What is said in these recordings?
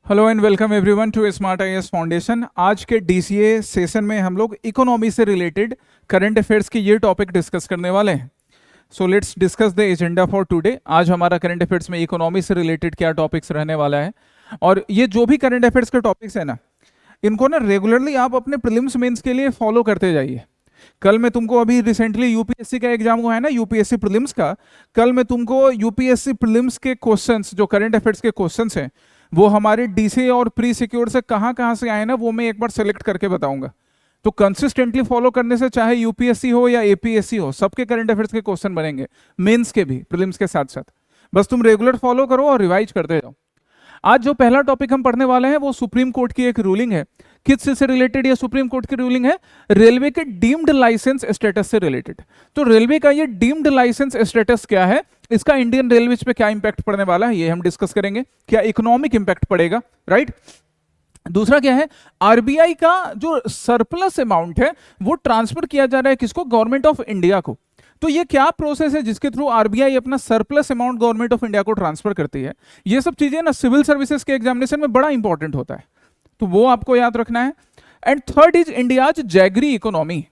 Hello and welcome everyone to smart IAS foundation. आज के DCA session में हम लोग इकोनॉमी से रिलेटेड करंट अफेयर्स की ये टॉपिक डिस्कस करने वाले हैं। So let's discuss the agenda for today. आज हमारा करंट अफेयर्स में इकोनॉमी से रिलेटेड क्या टॉपिक्स रहने वाला है, और ये जो भी करंट अफेयर्स के टॉपिक्स है ना, इनको ना रेगुलरली आप अपने प्रीलिम्स मेंस के लिए फॉलो करते जाइए। कल मैं तुमको अभी रिसेंटली यूपीएससी का एग्जाम हुआ है ना, यूपीएससी प्रीलिम्स का, कल मैं तुमको यूपीएससी प्रीलिम्स के क्वेश्चंस, जो करंट अफेयर्स के क्वेश्चंस हैं, वो हमारे डीसी और प्री सिक्योर से कहाँ कहाँ से आए ना, वो मैं एक बार सेलेक्ट करके बताऊंगा। तो कंसिस्टेंटली फॉलो करने से चाहे यूपीएससी हो या एपीएससी हो, सबके करंट अफेयर्स के क्वेश्चन बनेंगे, मेंस के भी, प्रीलिम्स के साथ साथ। बस तुम रेगुलर फॉलो करो और रिवाइज करते जाओ। आज जो पहला टॉपिक हम पढ़ने वाले हैं वो सुप्रीम कोर्ट की एक रूलिंग है। किस चीज से रिलेटेड ये सुप्रीम कोर्ट की रूलिंग है? रेलवे के डीम्ड लाइसेंस स्टेटस से रिलेटेड। तो रेलवे का ये डीम्ड लाइसेंस स्टेटस क्या है, इसका इंडियन रेलवेज पे क्या इंपैक्ट पड़ने वाला है, ये हम डिस्कस करेंगे। क्या इकोनॉमिक इंपैक्ट पड़ेगा, राइट? दूसरा क्या है, आरबीआई का जो सरप्लस अमाउंट है वो ट्रांसफर किया जा रहा है किसको? गवर्नमेंट ऑफ इंडिया को। तो ये क्या प्रोसेस है जिसके थ्रू आरबीआई अपना surplus amount government of India को ट्रांसफर करती है? ये सब चीजें ना सिविल सर्विसेज के एग्जामिनेशन में बड़ा इंपॉर्टेंट होता है, तो वो आपको याद रखना है। And third is India's jaggery economy.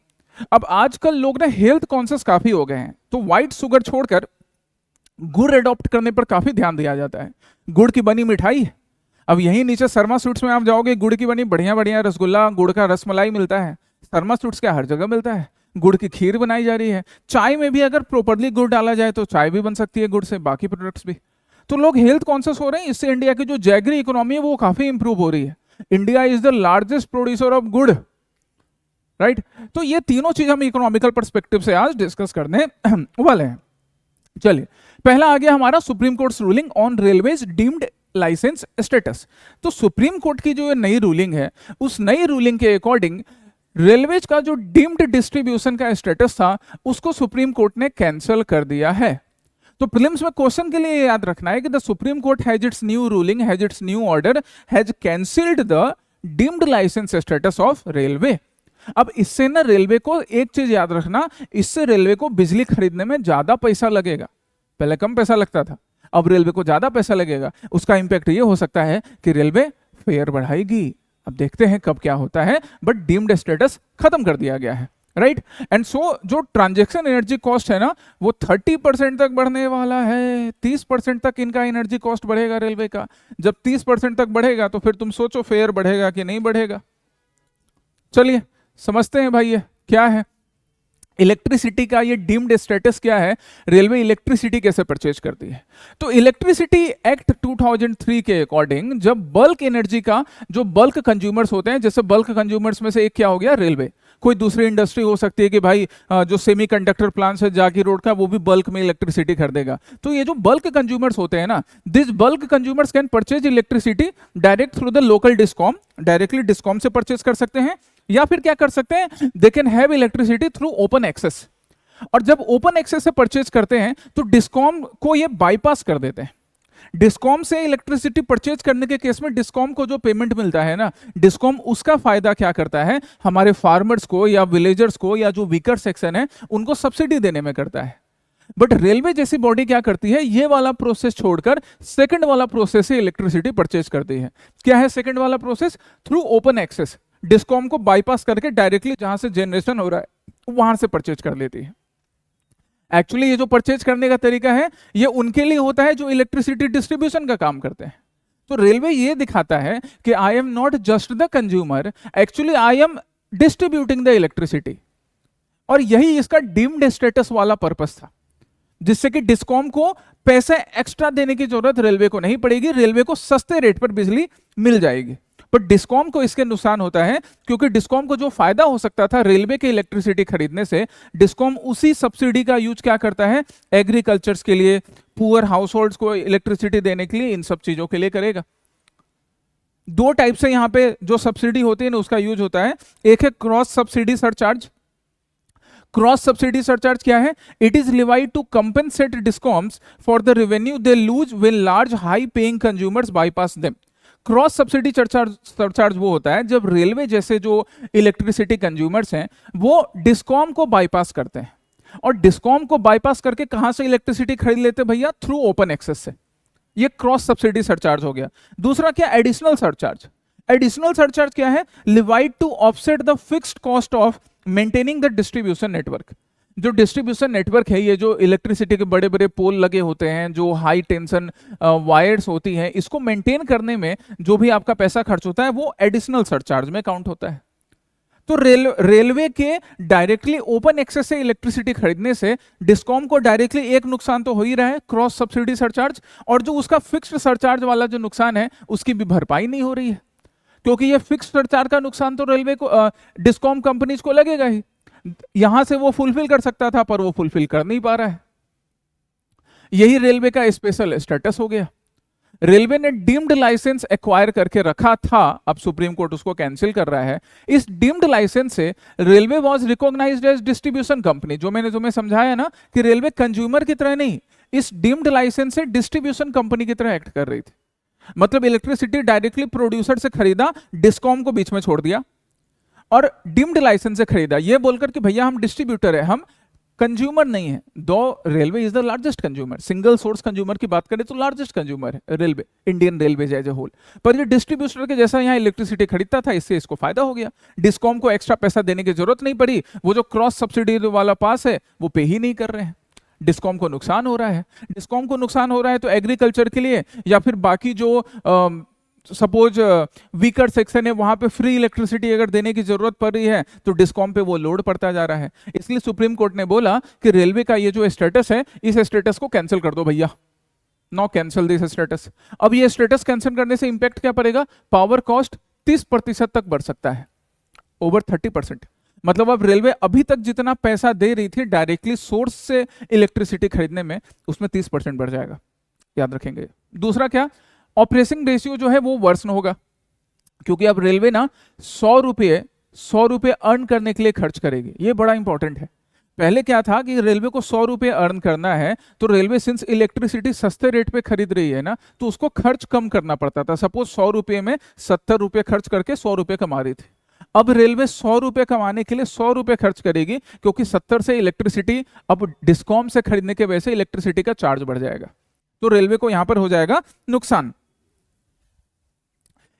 अब आजकल लोग ना हेल्थ कॉन्शियस काफी हो गए हैं, तो व्हाइट शुगर छोड़कर गुड़ अडॉप्ट करने पर काफी ध्यान दिया जाता है। गुड़ की बनी मिठाई, अब यही नीचे शर्मा स्वीट्स में आप जाओगे, गुड़ की बनी बढ़िया बढ़िया रसगुल्ला, गुड़ का रसमलाई मिलता है। शर्मा स्वीट्स क्या हर जगह मिलता है? गुड़ की खीर बनाई जा रही है। चाय में भी अगर प्रॉपरली गुड़ डाला जाए तो चाय भी बन सकती है गुड़ से, बाकी प्रोडक्ट्स भी। तो लोग हेल्थ कॉन्शियस हो रहे हैं, इससे इंडिया की जो जैगरी इकोनॉमी है वो काफी इंप्रूव हो रही है। India is the largest producer of गुड़, राइट? तो ये तीनों चीज हम इकोनॉमिकल पर्सपेक्टिव से आज डिस्कस करने वाले हैं। चलिए, पहला आ गया हमारा supreme court ruling on railways deemed licence status. तो सुप्रीम कोर्ट की जो नई रूलिंग है, उस नई रूलिंग के अकॉर्डिंग रेलवेज का जो डीम्ड डिस्ट्रीब्यूशन का स्टेटस था उसको सुप्रीम कोर्ट ने कैंसिल कर दिया है। तो प्रीलिम्स में क्वेश्चन के लिए याद रखना है कि the supreme court has its new ruling, has its new order, has cancelled the deemed licence status of railway. अब इससे ना रेलवे को एक चीज याद रखना, इससे रेलवे को बिजली खरीदने में ज्यादा पैसा लगेगा। पहले कम पैसा लगता था, अब रेलवे को ज्यादा पैसा लगेगा। उसका इंपैक्ट ये हो सकता है कि रेलवे फेयर बढ़ाएगी। अब देखते हैं कब क्या होता है, बट डीम्ड स्टेटस खत्म कर दिया गया है, राइट? एंड सो जो ट्रांजैक्शन एनर्जी कॉस्ट है ना, वो 30% तक बढ़ने वाला है। 30% तक इनका एनर्जी कॉस्ट बढ़ेगा रेलवे का। जब 30% तक बढ़ेगा तो फिर तुम सोचो फेयर बढ़ेगा कि नहीं बढ़ेगा। चलिए समझते हैं भाई ये क्या है। इलेक्ट्रिसिटी का ये डीम्ड स्टेटस क्या है, रेलवे इलेक्ट्रिसिटी कैसे परचेज करती है? तो इलेक्ट्रिसिटी एक्ट 2003 के अकॉर्डिंग जब बल्क एनर्जी का जो बल्क कंज्यूमर्स होते हैं, जैसे बल्क कंज्यूमर्स में से एक क्या हो गया? रेलवे। कोई दूसरी इंडस्ट्री हो सकती है कि भाई जो सेमीकंडक्टर प्लांट्स है जागी रोड का, वो भी बल्क में इलेक्ट्रिसिटी खरीदेगा। तो ये जो बल्क कंज्यूमर्स होते हैं ना, this bulk consumers can purchase electricity direct through the local discom. Directly discom से परचेज कर सकते हैं, या फिर क्या कर सकते हैं, they can have electricity through open access. और जब ओपन एक्सेस से परचेज करते हैं तो डिस्कॉम को ये बाईपास कर देते हैं। डिस्कॉम से इलेक्ट्रिसिटी परचेज करने के केस में डिस्कॉम को जो पेमेंट मिलता है ना, डिस्कॉम उसका फायदा क्या करता है, हमारे फार्मर्स को या विलेजर्स को या जो वीकर सेक्शन है उनको सब्सिडी देने में करता है। बट रेलवे जैसी बॉडी क्या करती है, ये वाला प्रोसेस छोड़कर सेकंड वाला प्रोसेस से इलेक्ट्रिसिटी परचेज करती है। क्या है सेकंड वाला process? Through open access. Discom को बाईपास करके डायरेक्टली जहां से जनरेशन हो रहा है वहां से परचेज कर लेती है। एक्चुअली ये जो परचेज करने का तरीका है ये उनके लिए होता है जो इलेक्ट्रिसिटी डिस्ट्रीब्यूशन का काम करते हैं। तो रेलवे ये दिखाता है कि I am not just the consumer, actually I am distributing the electricity. और यही इसका डीम्ड स्टेटस वाला पर्पस था, जिससे कि डिस्कॉम को पैसे एक्स्ट्रा देने की जरूरत रेलवे को नहीं पड़ेगी, रेलवे को सस्ते रेट पर बिजली मिल जाएगी। पर डिस्कॉम को इसके नुकसान होता है, क्योंकि डिस्कॉम को जो फायदा हो सकता था रेलवे के इलेक्ट्रिसिटी खरीदने से, डिस्कॉम उसी सब्सिडी का यूज क्या करता है, एग्रीकल्चर्स के लिए, पुअर हाउस होल्ड्स को इलेक्ट्रिसिटी देने के लिए, इन सब चीजों के लिए करेगा। दो टाइप से यहां पे जो सब्सिडी होती है ना उसका यूज होता है। एक है cross subsidy surcharge. Cross subsidy surcharge क्या है? It is levied to compensate discoms for the revenue they lose when large high paying consumers bypass them. Cross subsidy surcharge वो होता है जब रेलवे जैसे जो इलेक्ट्रिसिटी कंज्यूमर्स हैं वो डिस्कॉम को बाईपास करते हैं। और डिस्कॉम को बाईपास करके कहां से इलेक्ट्रिसिटी खरीद लेते भैया? थ्रू ओपन एक्सेस से। ये क्रॉस सब्सिडी सरचार्ज हो गया। दूसरा क्या, एडिशनल सरचार्ज। एडिशनल सरचार्ज क्या है, levied to offset the fixed cost of maintaining the distribution network. जो डिस्ट्रीब्यूशन नेटवर्क है, ये जो इलेक्ट्रिसिटी के बड़े बड़े पोल लगे होते हैं, जो हाई टेंशन वायर्स होती हैं, इसको मेंटेन करने में जो भी आपका पैसा खर्च होता है वो एडिशनल सरचार्ज में काउंट होता है। तो रेलवे के डायरेक्टली ओपन एक्सेस से इलेक्ट्रिसिटी खरीदने से डिस्कॉम को डायरेक्टली एक नुकसान तो हो ही रहा है, क्रॉस सब्सिडी सरचार्ज, और जो उसका फिक्स्ड सरचार्ज वाला जो नुकसान है उसकी भी भरपाई नहीं हो रही है, क्योंकि ये फिक्स्ड सरचार्ज का नुकसान तो रेलवे को डिस्कॉम कंपनीज को लगेगा ही। यहां से वो फुलफिल कर सकता था पर वो फुलफिल कर नहीं पा रहा है। यही रेलवे का स्पेशल स्टेटस हो गया। रेलवे ने डीम्ड लाइसेंस एक्वायर करके रखा था, अब सुप्रीम कोर्ट उसको कैंसिल कर रहा है। इस डीम्ड लाइसेंस से railway was recognised as distribution company. जो मैंने तुम्हें समझाया ना कि रेलवे कंज्यूमर की तरह नहीं, इस डीम्ड लाइसेंस से डिस्ट्रीब्यूशन कंपनी की तरह एक्ट कर रही थी। मतलब इलेक्ट्रिसिटी डायरेक्टली प्रोड्यूसर से खरीदा, डिस्कॉम को बीच में छोड़ दिया, और डीम्ड लाइसेंस से खरीदा ये बोलकर कि भैया हम डिस्ट्रीब्यूटर है, हम कंज्यूमर नहीं है। दो railway is the largest consumer, single source consumer की बात करें तो लार्जेस्ट कंज्यूमर है railway, Indian railway as a whole. पर ये डिस्ट्रीब्यूटर के जैसा यहाँ इलेक्ट्रिसिटी खरीदता था, इससे इसको फायदा हो गया। डिस्कॉम को एक्स्ट्रा पैसा देने की जरूरत नहीं पड़ी, वो जो क्रॉस सब्सिडी वाला पास है वो पे ही नहीं कर रहे हैं। डिस्कॉम को नुकसान हो रहा है। डिस्कॉम को नुकसान हो रहा है तो एग्रीकल्चर के लिए या फिर बाकी जो सपोज वीकर सेक्शन है वहां पे फ्री इलेक्ट्रिसिटी अगर देने की जरूरत पड़ रही है तो डिस्कॉम पे वो लोड पड़ता जा रहा है। इसलिए सुप्रीम कोर्ट ने बोला कि रेलवे का ये जो स्टेटस है, इस स्टेटस को कैंसिल कर दो भैया, नो कैंसिल दिस स्टेटस। अब ये स्टेटस कैंसिल करने से इंपैक्ट क्या पड़ेगा, पावर कॉस्ट 30% तक बढ़ सकता है, ओवर 30%। मतलब अब रेलवे अभी तक जितना पैसा दे रही थी डायरेक्टली सोर्स से इलेक्ट्रिसिटी खरीदने में, उसमें 30% बढ़ जाएगा, याद रखेंगे। दूसरा क्या, ऑपरेटिंग रेशियो जो है वो वर्सन होगा, क्योंकि अब रेलवे ना 100 रुपये अर्न करने के लिए खर्च करेगी। ये बड़ा इंपॉर्टेंट है। पहले क्या था कि रेलवे को 100 रुपये अर्न करना है तो रेलवे सिंस इलेक्ट्रिसिटी सस्ते रेट पे खरीद रही है ना, तो उसको खर्च कम करना पड़ता था। सपोज 100 रुपये में 70 रुपये खर्च करके 100 रुपये कमा रही थी। अब रेलवे 100 रुपये कमाने के लिए 100 रुपये खर्च करेगी, क्योंकि 70 से इलेक्ट्रिसिटी अब डिस्कॉम से खरीदने के वजह से इलेक्ट्रिसिटी का चार्ज बढ़ जाएगा, तो रेलवे को यहां पर हो जाएगा नुकसान।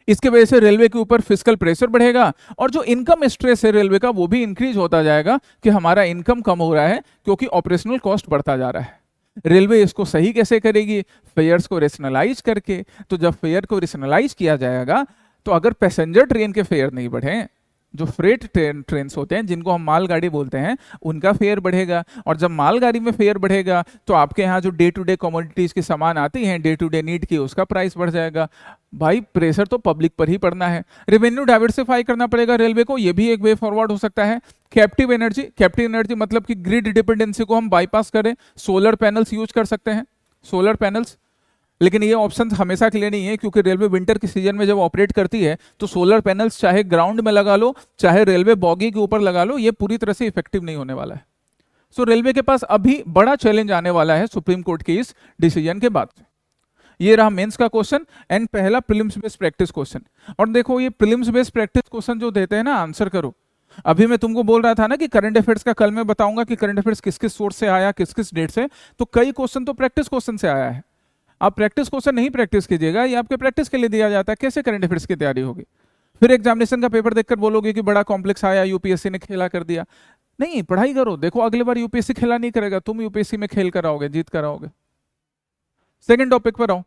इसके वजह से रेलवे के ऊपर फिस्कल प्रेशर बढ़ेगा और जो इनकम स्ट्रेस है रेलवे का वो भी इंक्रीज होता जाएगा कि हमारा इनकम कम हो रहा है क्योंकि ऑपरेशनल कॉस्ट बढ़ता जा रहा है। रेलवे इसको सही कैसे करेगी, फेयर्स को रेशनलाइज करके। तो जब फेयर को रेशनलाइज किया जाएगा तो अगर पैसेंजर ट्रेन के फेयर नहीं बढ़े, जो फ्रेट ट्रेन्स होते हैं जिनको हम मालगाड़ी बोलते हैं, उनका फेयर बढ़ेगा। और जब मालगाड़ी में फेयर बढ़ेगा तो आपके यहाँ जो डे टू डे कमोडिटीज की सामान आती हैं, डे टू डे नीड की, उसका प्राइस बढ़ जाएगा। भाई प्रेशर तो पब्लिक पर ही पड़ना है। रेवेन्यू डाइवर्सिफाई करना पड़ेगा रेलवे को, ये भी एक वे फॉरवर्ड हो सकता है। कैप्टिव एनर्जी मतलब कि ग्रिड डिपेंडेंसी को हम बाईपास करें, सोलर पैनल्स यूज कर सकते हैं, सोलर पैनल्स। लेकिन ये ऑप्शन हमेशा के लिए नहीं है, क्योंकि रेलवे विंटर के सीजन में जब ऑपरेट करती है तो सोलर पैनल्स चाहे ग्राउंड में लगा लो, चाहे रेलवे बॉगी के ऊपर लगा लो, ये पूरी तरह से इफेक्टिव नहीं होने वाला है। सो रेलवे के पास अभी बड़ा चैलेंज आने वाला है सुप्रीम कोर्ट के इस डिसीजन के बाद। ये रहा मेंस का क्वेश्चन एंड पहला प्रीलिम्स बेस्ड प्रैक्टिस क्वेश्चन। और देखो ये प्रीलिम्स बेस्ड प्रैक्टिस क्वेश्चन जो देते हैं ना, आंसर करो। अभी मैं तुमको बोल रहा था ना कि करंट अफेयर्स का कल मैं बताऊंगा कि करंट अफेयर्स किस किस सोर्स से आया, किस किस डेट से, तो कई क्वेश्चन तो प्रैक्टिस क्वेश्चन से आया है। आप प्रैक्टिस क्वेश्चन नहीं प्रैक्टिस कीजिएगा, ये आपके प्रैक्टिस के लिए दिया जाता है। कैसे करंट अफेयर्स की तैयारी होगी? फिर एग्जामिनेशन का पेपर देखकर बोलोगे कि बड़ा कॉम्प्लेक्स आया, यूपीएससी ने खेला कर दिया। नहीं, पढ़ाई करो। देखो अगली बार यूपीएससी खेला नहीं करेगा, तुम यूपीएससी में खेल कर आओगे, जीत कर आओगे। सेकंड टॉपिक पर आओ।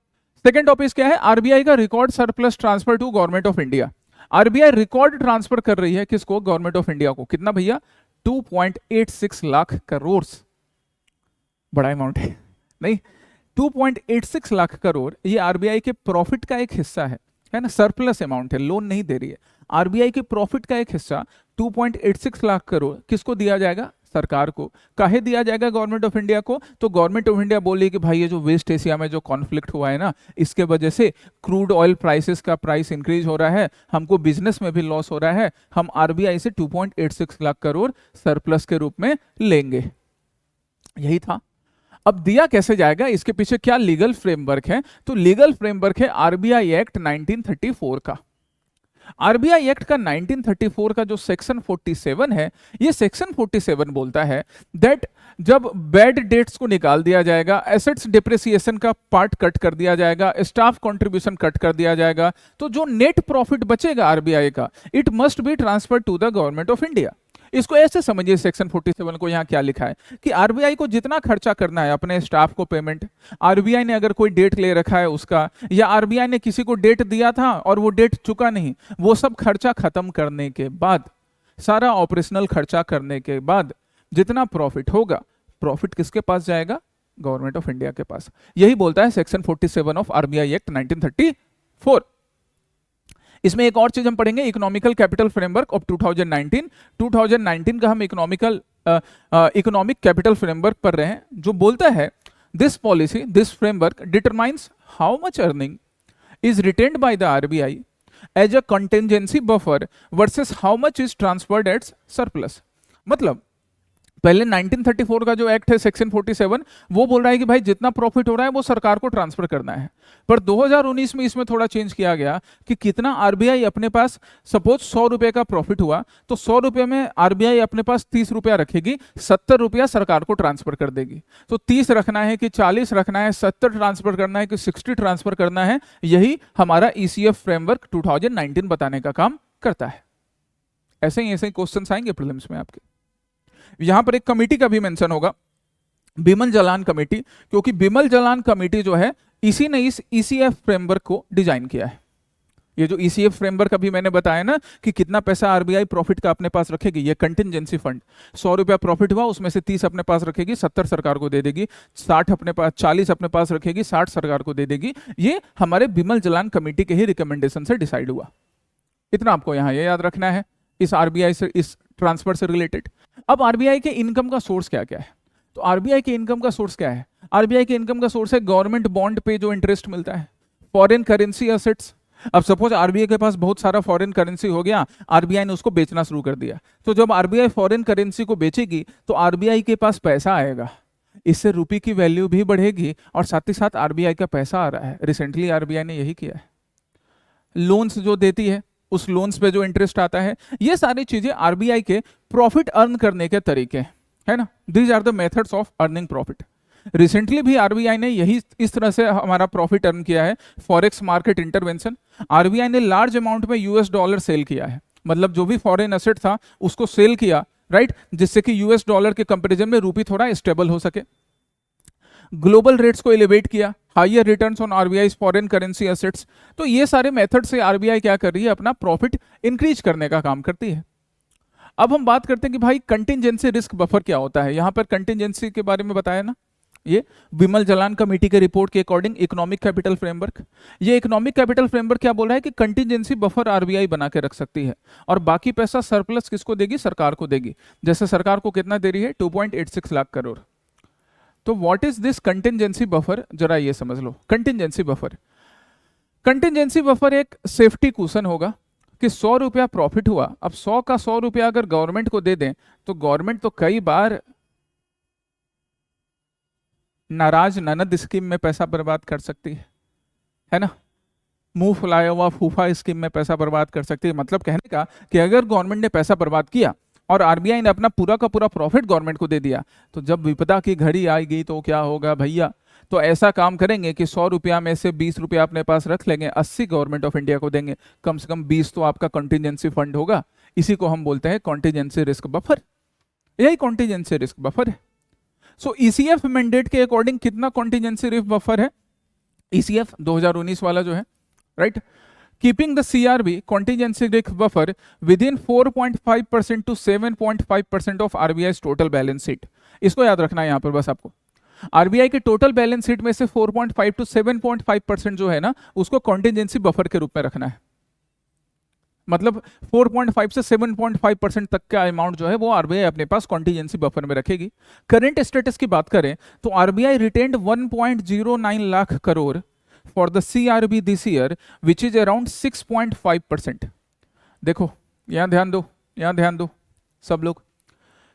सेकंड टॉपिक क्या है? आरबीआई का record surplus transfer to government of India. RBI record transfer कर रही है किसको? गवर्नमेंट ऑफ इंडिया को। कितना भैया? 2.86 लाख करोड़। बड़ा अमाउंट है नहीं? 2.86 लाख करोड़ ये आरबीआई के प्रॉफिट का एक हिस्सा है ना, सरप्लस अमाउंट है, लोन नहीं दे रही है। आरबीआई के प्रॉफिट का एक हिस्सा 2.86 लाख करोड़ किसको दिया जाएगा? सरकार को। काहे दिया जाएगा गवर्नमेंट ऑफ इंडिया को? तो गवर्नमेंट ऑफ इंडिया बोली कि भाई ये जो वेस्ट एशिया में जो कॉन्फ्लिक्ट हुआ है ना, इसके वजह से क्रूड ऑयल प्राइसेस का प्राइस इंक्रीज हो रहा है, हमको बिजनेस में भी लॉस हो रहा है, हम आरबीआई से 2.86 लाख करोड़ सरप्लस के रूप में लेंगे। यही था। अब दिया कैसे जाएगा, इसके पीछे क्या लीगल फ्रेमवर्क है? तो लीगल फ्रेमवर्क है आरबीआई एक्ट 1934 का। आरबीआई एक्ट का 1934 का जो सेक्शन 47 है, ये सेक्शन 47 बोलता है दैट जब बैड डेट्स को निकाल दिया जाएगा, एसेट्स डिप्रिसिएशन का पार्ट कट कर दिया जाएगा, स्टाफ कंट्रीब्यूशन कट कर दिया जाएगा, तो जो नेट प्रॉफिट बचेगा आरबीआई का, it must be transfer to the government of India. इसको ऐसे समझिए, सेक्शन 47 को यहाँ क्या लिखा है कि आरबीआई को जितना खर्चा करना है अपने स्टाफ को पेमेंट, आरबीआई ने अगर कोई डेट ले रखा है उसका, या आरबीआई ने किसी को डेट दिया था और वो डेट चुका नहीं, वो सब खर्चा खत्म करने के बाद, सारा ऑपरेशनल खर्चा करने के बाद जितना प्रॉफिट होगा, प्रॉफिट किसके पास जाएगा? गवर्नमेंट ऑफ इंडिया के पास। यही बोलता है सेक्शन 47 ऑफ आरबीआई एक्ट 1934। इसमें एक और चीज हम पढ़ेंगे, इकोनॉमिकल कैपिटल फ्रेमवर्क ऑफ 2019 का हम इकोनॉमिक कैपिटल फ्रेमवर्क पढ़ रहे हैं, जो बोलता है this policy, this framework determines how much earning is retained by the RBI as a contingency buffer versus how much is transferred as surplus. मतलब पहले 1934 का जो एक्ट है सेक्शन 47, वो बोल रहा है कि भाई जितना प्रॉफिट हो रहा है वो सरकार को ट्रांसफर करना है, पर 2019 में इसमें थोड़ा चेंज किया गया कि कितना आरबीआई अपने पास, सपोज 100 रुपए का प्रॉफिट हुआ तो 100 रुपए में आरबीआई अपने पास 30 रुपया रखेगी, 70 रुपया सरकार को ट्रांसफर कर देगी। तो 30 रखना है कि 40 रखना है, 70 ट्रांसफर करना है कि 60 ट्रांसफर करना है, यही हमारा ईसीएफ फ्रेमवर्क 2019 बताने का काम करता है। ऐसे ही क्वेश्चन आएंगे प्रीलिम्स में आपके। यहां पर एक कमेटी का भी मेंशन होगा, बिमल जलान कमेटी, क्योंकि बिमल जलान कमेटी जो है इसी ने इस ईसीएफ फ्रेमवर्क को डिजाइन किया है। ये जो ईसीएफ फ्रेमवर्क अभी मैंने बताया ना कि कितना पैसा आरबीआई प्रॉफिट का अपने पास रखेगी, ये कंटिजेंसी फंड, 100 रुपया प्रॉफिट हुआ उसमें से 30 अपने पास रखेगी, 70 सरकार को दे देगी, 60 अपने पास, 40 अपने पास रखेगी, 60 सरकार को दे देगी। ये हमारे बिमल जलान कमेटी के ही रिकमेंडेशन से डिसाइड हुआ। इतना आपको यहाँ ये याद रखना है इस आरबीआई से, इस ट्रांसफर से रिलेटेड। अब आरबीआई के इनकम का सोर्स क्या क्या है? तो आरबीआई के इनकम का सोर्स क्या है? आरबीआई के इनकम का सोर्स है गवर्नमेंट बॉन्ड पे जो इंटरेस्ट मिलता है, फॉरेन करेंसी एसेट्स। अब सपोज आरबीआई के पास बहुत सारा फॉरेन करेंसी हो गया, आरबीआई ने उसको बेचना शुरू कर दिया, तो जब आरबीआई फॉरेन करेंसी को बेचेगी तो आरबीआई के पास पैसा आएगा, इससे रुपये की वैल्यू भी बढ़ेगी और साथ ही साथ आरबीआई का पैसा आ रहा है। रिसेंटली आरबीआई ने यही किया है, लोन्स जो देती है उस लोन्स पे जो इंटरेस्ट आता है, ये सारी चीजें आरबीआई के प्रॉफिट अर्न करने के तरीके है ना। These are the methods of earning profit. Recently भी आरबीआई ने यही इस तरह से हमारा प्रॉफिट अर्न किया है। फॉरेक्स मार्केट इंटरवेंशन, आरबीआई ने लार्ज अमाउंट में यूएस डॉलर सेल किया है, मतलब जो भी फॉरेन एसेट था उसको सेल किया, राइट, जिससे कि यूएस डॉलर के कंपैरिजन में रूपी थोड़ा स्टेबल हो सके। ग्लोबल रेट्स को एलिवेट किया, higher returns on RBI foreign currency assets. तो ये सारे मेथड से आरबीआई क्या कर रही है, अपना प्रॉफिट इंक्रीज करने का काम करती है। अब हम बात करते हैं कि भाई कंटिजेंसी रिस्क बफर क्या होता है। यहां पर कंटिजेंसी के बारे में बताया ना, ये बिमल जलान कमेटी के रिपोर्ट के अकॉर्डिंग इकोनॉमिक कैपिटल फ्रेमवर्क, ये इकोनॉमिक कैपिटल फ्रेमवर्क क्या बोल रहा है कि कंटिजेंसी बफर आरबीआई बना के रख सकती है और बाकी पैसा सरप्लस किसको देगी, सरकार को देगी। जैसे सरकार को कितना दे रही है, 2.86 लाख करोड़। तो what is this contingency buffer, जरा ये समझ लो। कंटिजेंसी बफर एक सेफ्टी कुशन होगा कि 100 रुपया प्रॉफिट हुआ, अब 100 का 100 रुपया अगर गवर्नमेंट को दे दें तो गवर्नमेंट तो कई बार नाराज ननद स्कीम में पैसा बर्बाद कर सकती है ना, मुंह फुलाया हुआ फूफा स्कीम में पैसा बर्बाद कर सकती है। मतलब कहने का कि अगर गवर्नमेंट ने पैसा बर्बाद किया और आरबीआई ने अपना पूरा का पूरा प्रॉफिट गवर्नमेंट को दे दिया, तो जब विपदा की घड़ी आएगी तो क्या होगा भैया। तो ऐसा काम करेंगे कि 100 रुपया में से 20 रुपया अपने पास रख लेंगे, 80 गवर्नमेंट ऑफ इंडिया को देंगे, कम से कम 20 तो आपका कॉन्टिजेंसी फंड होगा। इसी को हम बोलते हैं कॉन्टिजेंसी रिस्क बफर, यही कॉन्टिजेंसी रिस्क बफर है। सो ईसीएफ मैंडेट के अकॉर्डिंग कितना कॉन्टिजेंसी रिस्क बफर है, ईसीएफ 2019 वाला जो है, right, keeping the CRB contingency risk buffer with in 4.5% to 7.5% of RBI total balance sheet. इसको याद रखना है यहाँ पर बस आपको, आरबीआई के टोटल बैलेंस शीट में से 4.5 to 7.5% जो है ना, उसको कॉन्टिजेंसी बफर के रूप में रखना है। मतलब 4.5 से 7.5% तक का अमाउंट जो है वो आरबीआई अपने पास कॉन्टिजेंसी बफर में रखेगी। करंट स्टेटस की बात करें तो RBI retained 1.09 lakh crore for the CRB this year which is around 6.5%। देखो यहां ध्यान दो सब लोग,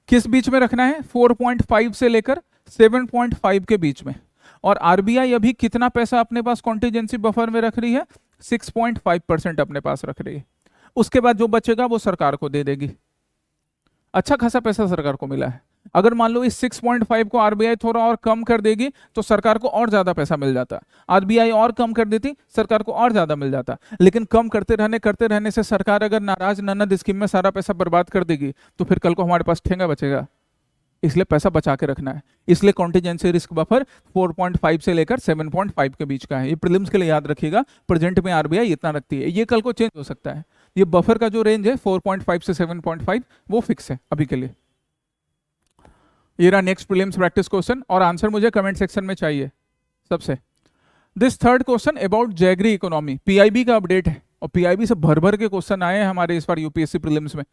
किस बीच में रखना है, 4.5 से लेकर 7.5 के बीच में। और आरबीआई अभी कितना पैसा अपने पास कॉन्टिजेंसी बफर में रख रही है, 6.5% अपने पास रख रही है। उसके बाद जो बचेगा वो सरकार को दे देगी। अच्छा खासा पैसा सरकार को मिला है। अगर मान लो इस 6.5 को आरबीआई थोड़ा और कम कर देगी तो सरकार को और ज्यादा पैसा मिल जाता। आरबीआई और कम कर देती, सरकार को और ज्यादा मिल जाता। लेकिन कम करते रहने से सरकार अगर नाराज ननद स्कीम में सारा पैसा बर्बाद कर देगी तो फिर कल को हमारे पास ठेंगा बचेगा। इसलिए पैसा बचा के रखना है। इसलिए कॉन्टीजेंसी रिस्क बफर 4.5 से लेकर 7.5 के बीच का है। ये प्रीलिम्स के लिए याद रखिएगा, प्रेजेंट में आरबीआई इतना रखती है, ये कल को चेंज हो सकता है। ये बफर का जो रेंज है 4.5 से 7.5 वो फिक्स है अभी के लिए। ये रहा नेक्स्ट प्रीलिम्स प्रैक्टिस क्वेश्चन और आंसर मुझे कमेंट सेक्शन में चाहिए सबसे। This third question about jaggery economy, PIB का अपडेट है और पीआईबी से भर भर के क्वेश्चन आए हैं हमारे इस बार यूपीएससी प्रीलिम्स में।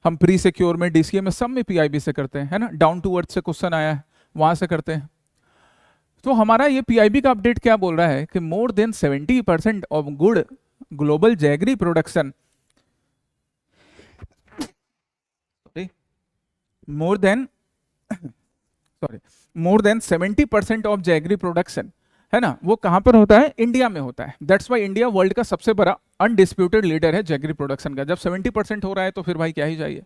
हम प्री सिक्योर में, डीसीए में, सब में पीआईबी से करते हैं, है ना। डाउन टू अर्थ से क्वेश्चन आया है, वहां से करते हैं। तो हमारा ये पीआईबी का अपडेट क्या बोल रहा है कि more than 70% of good global jaggery production, more than 70% of jaggery production, है ना, वो कहां पर होता है? इंडिया में होता है। दैट्स वाई इंडिया वर्ल्ड का सबसे बड़ा अनडिस्प्यूटेड लीडर है जैगरी प्रोडक्शन का। जब 70% हो रहा है तो फिर भाई क्या ही चाहिए।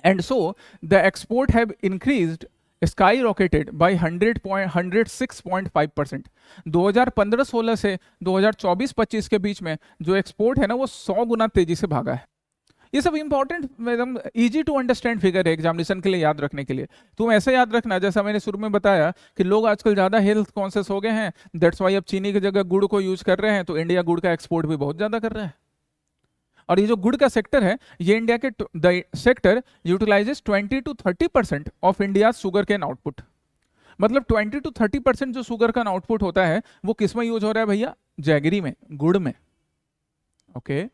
And so the export have increased sky rocketed by 106.5%। 2015-16 से 2024-25 के बीच में जो एक्सपोर्ट है ना वो 100 गुना तेजी से भागा है। ये सब इंपॉर्टेंट, एकदम इजी टू अंडरस्टैंड फिगर है एग्जामिनेशन के लिए याद रखने के लिए। तुम ऐसे याद रखना, जैसा मैंने शुरू में बताया कि लोग आजकल ज्यादा हेल्थ कॉन्शियस हो गए हैं, दैट्स वाई अब चीनी की जगह गुड़ को यूज कर रहे हैं, तो इंडिया गुड़ का एक्सपोर्ट भी बहुत ज्यादा कर रहा है। और ये जो गुड़ का सेक्टर है, ये इंडिया के the sector utilises 20 to 30% of India sugar cane output. मतलब 20 to 30% जो शुगर केन आउटपुट होता है वो किस में यूज हो रहा है भैया? जैगरी में, गुड़ में। ओके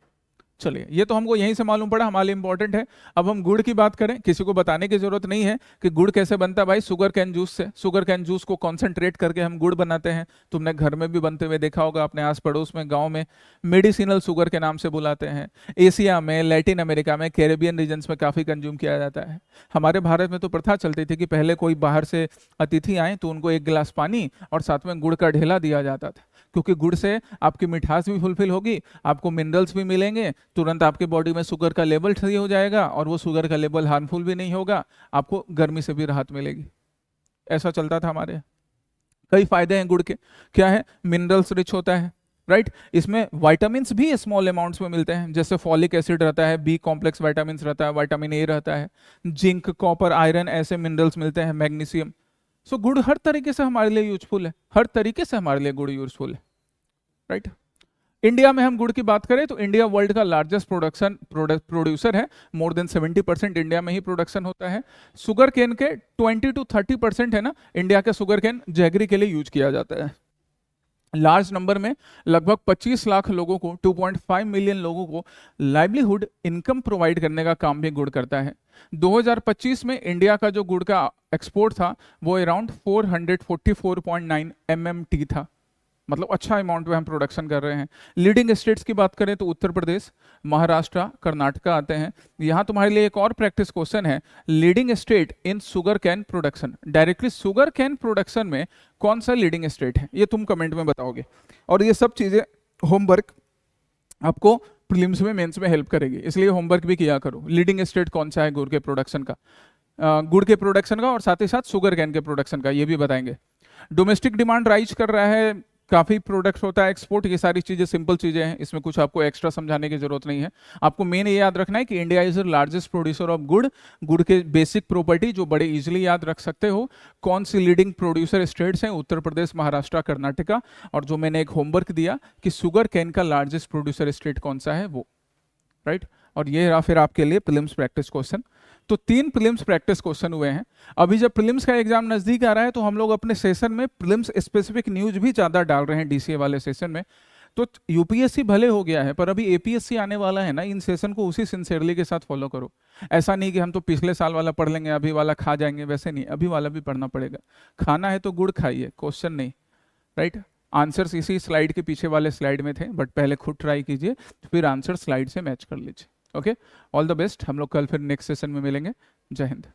चलिए, ये तो हमको यहीं से मालूम पड़ा, हमारे लिए इंपॉर्टेंट है। अब हम गुड़ की बात करें, किसी को बताने की जरूरत नहीं है कि गुड़ कैसे बनता है भाई, शुगर कैन जूस से। शुगर कैन जूस को कॉन्सेंट्रेट करके हम गुड़ बनाते हैं। तुमने घर में भी बनते हुए देखा होगा, अपने आस पड़ोस में, गांव में मेडिसिनल शुगर के नाम से बुलाते हैं। एशिया में, लैटिन अमेरिका में, कैरेबियन रीजन्स में काफ़ी कंज्यूम किया जाता है। हमारे भारत में तो प्रथा चलती थी कि पहले कोई बाहर से अतिथि आए तो उनको 1 गिलास पानी और साथ में गुड़ का ढेला दिया जाता था, क्योंकि गुड़ से आपकी मिठास भी फुलफिल होगी, आपको मिनरल्स भी मिलेंगे, तुरंत आपके बॉडी में शुगर का लेवल सही हो जाएगा और वो शुगर का लेवल हार्मफुल भी नहीं होगा, आपको गर्मी से भी राहत मिलेगी। ऐसा चलता था हमारे। कई फायदे हैं गुड़ के, क्या है? मिनरल्स रिच होता है, राइट। इसमें विटामिन्स भी स्मॉल अमाउंट्स में मिलते हैं, जैसे फॉलिक एसिड रहता है, बी कॉम्प्लेक्स विटामिन्स रहता है, विटामिन ए रहता है, जिंक, कॉपर, आयरन, ऐसे मिनरल्स मिलते हैं, मैग्नीशियम। सो गुड़ हर तरीके से हमारे लिए यूजफुल है, हर तरीके से हमारे लिए गुड़ यूजफुल है, राइट। इंडिया में हम गुड़ की बात करें तो इंडिया वर्ल्ड का लार्जेस्ट प्रोड्यूसर है। मोर देन 70% इंडिया में ही प्रोडक्शन होता है। शुगर केन के 20 to 30% है ना, इंडिया के शुगर केन जैगरी के लिए यूज किया जाता है। लार्ज नंबर में लगभग 25 लाख लोगों को, 2.5 मिलियन लोगों को लाइवलीहुड इनकम प्रोवाइड करने का काम भी गुड़ करता है। 2025 में इंडिया का जो गुड़ का एक्सपोर्ट था वो अराउंड 444.9 MMT था। मतलब अच्छा अमाउंट में हम प्रोडक्शन कर रहे हैं। लीडिंग स्टेट्स की बात करें तो उत्तर प्रदेश, महाराष्ट्र, कर्नाटका आते हैं। यहाँ तुम्हारे लिए एक और प्रैक्टिस क्वेश्चन है, leading state in sugar cane production. Directly sugar cane production में कौन सा लीडिंग स्टेट है, ये तुम कमेंट में बताओगे। और ये सब चीजें होमवर्क आपको प्रीलिम्स में, मेंस में हेल्प करेगी, इसलिए होमवर्क भी किया करो। लीडिंग स्टेट कौन सा है गुड़ के प्रोडक्शन का, गुड़ के प्रोडक्शन का, और साथ ही साथ शुगर कैन के प्रोडक्शन का, ये भी बताएंगे। डोमेस्टिक डिमांड राइज कर रहा है, काफी प्रोडक्ट होता है एक्सपोर्ट, ये सारी चीजें सिंपल चीजें हैं, इसमें कुछ आपको एक्स्ट्रा समझाने की जरूरत नहीं है। आपको मेन ये याद रखना है कि India is the largest producer of गुड़। गुड़ के बेसिक प्रॉपर्टी जो बड़े इजीली याद रख सकते हो, कौन सी लीडिंग प्रोड्यूसर स्टेट्स हैं, उत्तर प्रदेश, महाराष्ट्र, कर्नाटका, और जो मैंने एक होमवर्क दिया कि शुगर कैन का लार्जेस्ट प्रोड्यूसर स्टेट कौन सा है वो, राइट। और ये रहा फिर आपके लिए प्रीलिम्स प्रैक्टिस क्वेश्चन। तो 3 प्रीलिम्स प्रैक्टिस क्वेश्चन हुए हैं। अभी जब प्रीलिम्स का एग्जाम नजदीक आ रहा है तो हम लोग अपने सेशन में प्रीलिम्स स्पेसिफिक न्यूज भी ज्यादा डाल रहे हैं डीसीए वाले सेशन में। तो यूपीएससी भले हो गया है पर अभी एपीएससी आने वाला है ना, इन सेशन को उसी सिंसियरली के साथ फॉलो करो। ऐसा नहीं कि हम तो पिछले साल वाला पढ़ लेंगे अभी वाला खा जाएंगे, वैसे नहीं, अभी वाला भी पढ़ना पड़ेगा। खाना है तो गुड़ खाइए, क्वेश्चन नहीं, राइट। आंसर्स इसी स्लाइड के पीछे वाले स्लाइड में थे, बट पहले खुद ट्राई कीजिए, फिर आंसर स्लाइड से मैच कर लीजिए। Okay, all the best. हम लोग कल फिर नेक्स्ट सेशन में मिलेंगे। जय हिंद।